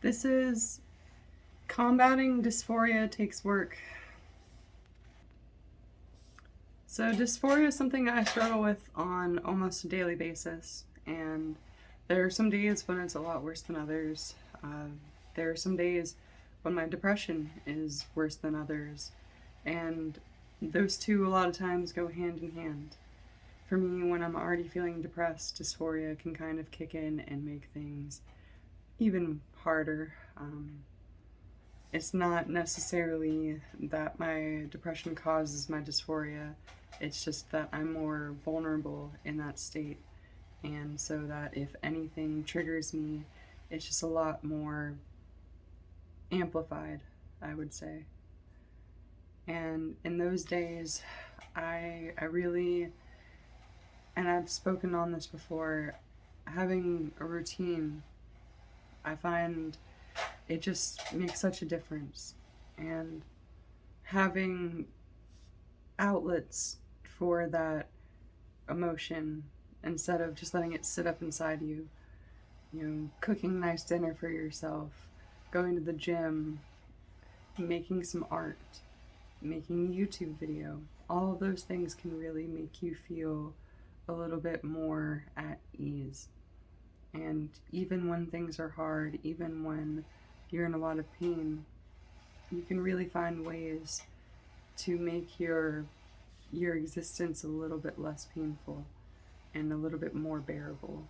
This is combating dysphoria takes work. So dysphoria is something I struggle with on almost a daily basis, and there are some days when it's a lot worse than others. There are some days when my depression is worse than others, and those two a lot of times go hand in hand. For me, when I'm already feeling depressed, dysphoria can kind of kick in and make things even harder. It's not necessarily that my depression causes my dysphoria, it's just that I'm more vulnerable in that state. And so that if anything triggers me, it's just a lot more amplified, I would say. And in those days, I really, and I've spoken on this before, having a routine, I find it just makes such a difference. And having outlets for that emotion instead of just letting it sit up inside you, cooking nice dinner for yourself, going to the gym, making some art, making a YouTube video, all of those things can really make you feel a little bit more at ease. And even when things are hard, even when you're in a lot of pain, you can really find ways to make your existence a little bit less painful and a little bit more bearable.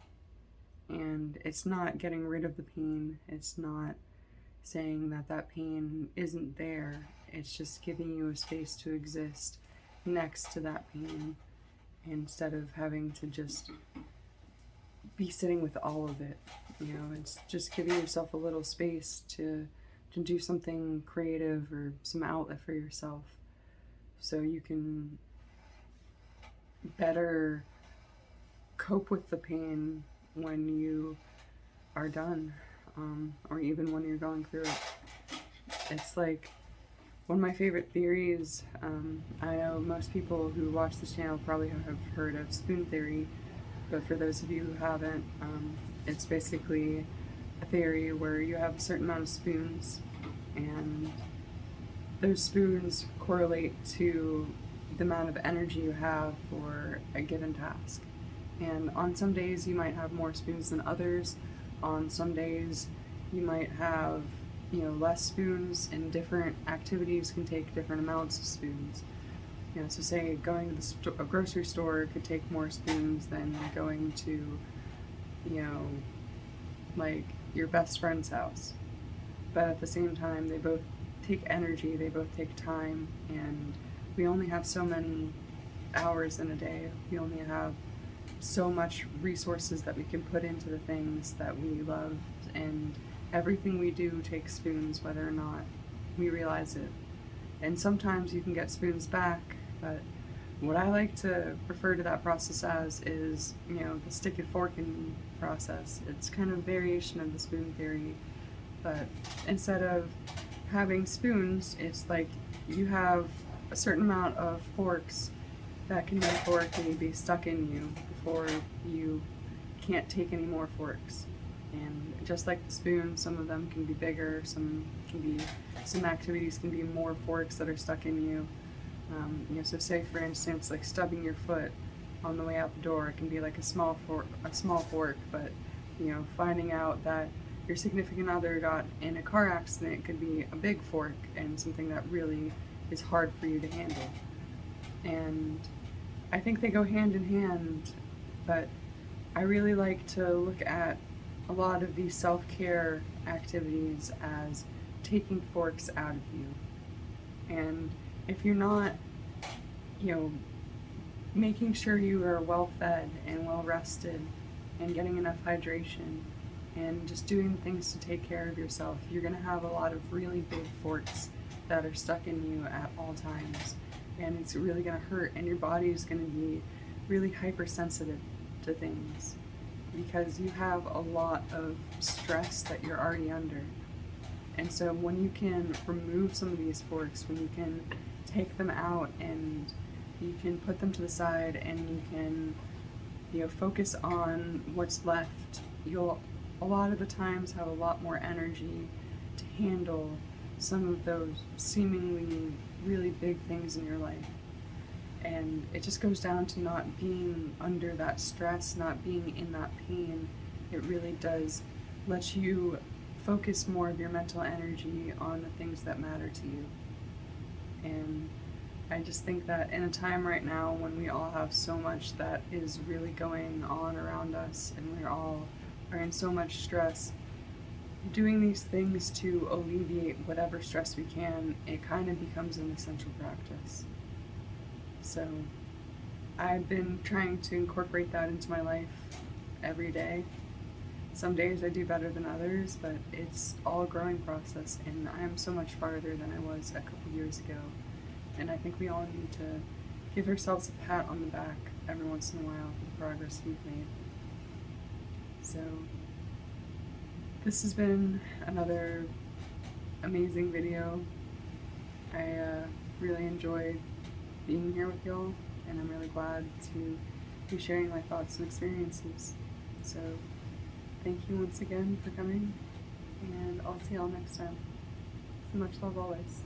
And it's not getting rid of the pain, it's not saying that that pain isn't there, it's just giving you a space to exist next to that pain instead of having to just be sitting with all of it. It's just giving yourself a little space to do something creative or some outlet for yourself so you can better cope with the pain when you are done, or even when you're going through it. It's like one of my favorite theories. I know most people who watch this channel probably have heard of spoon theory, but for those of you who haven't, it's basically a theory where you have a certain amount of spoons, and those spoons correlate to the amount of energy you have for a given task. And on some days you might have more spoons than others. On some days you might have less spoons, and different activities can take different amounts of spoons. So say going to a grocery store could take more spoons than going to, like your best friend's house. But at the same time, they both take energy, they both take time, and we only have so many hours in a day. We only have so much resources that we can put into the things that we love, and everything we do takes spoons, whether or not we realize it. And sometimes you can get spoons back, but what I like to refer to that process as is, the stick and fork and process. It's kind of a variation of the spoon theory, but instead of having spoons, it's like you have a certain amount of forks that can metaphorically be stuck in you before you can't take any more forks. And just like the spoon, some of them can be bigger, some activities can be more forks that are stuck in you. So say for instance, like stubbing your foot on the way out the door, it can be like a small fork, but finding out that your significant other got in a car accident could be a big fork and something that really is hard for you to handle. And I think they go hand in hand, but I really like to look at a lot of these self-care activities as taking forks out of you. And if you're not, making sure you are well fed and well rested and getting enough hydration and just doing things to take care of yourself, you're going to have a lot of really big forks that are stuck in you at all times. And it's really going to hurt, and your body is going to be really hypersensitive to things because you have a lot of stress that you're already under. And so when you can remove some of these forks, when you can take them out and you can put them to the side and you can focus on what's left, you'll a lot of the times have a lot more energy to handle some of those seemingly really big things in your life. And it just goes down to not being under that stress, not being in that pain. It really does let you focus more of your mental energy on the things that matter to you. And I just think that in a time right now when we all have so much that is really going on around us and we all are in so much stress, doing these things to alleviate whatever stress we can, it kind of becomes an essential practice. So I've been trying to incorporate that into my life every day. Some days I do better than others, but it's all a growing process, and I am so much farther than I was a couple years ago. And I think we all need to give ourselves a pat on the back every once in a while for the progress we've made. So this has been another amazing video. I really enjoyed being here with y'all, and I'm really glad to be sharing my thoughts and experiences. So thank you once again for coming, and I'll see y'all next time. So much love always.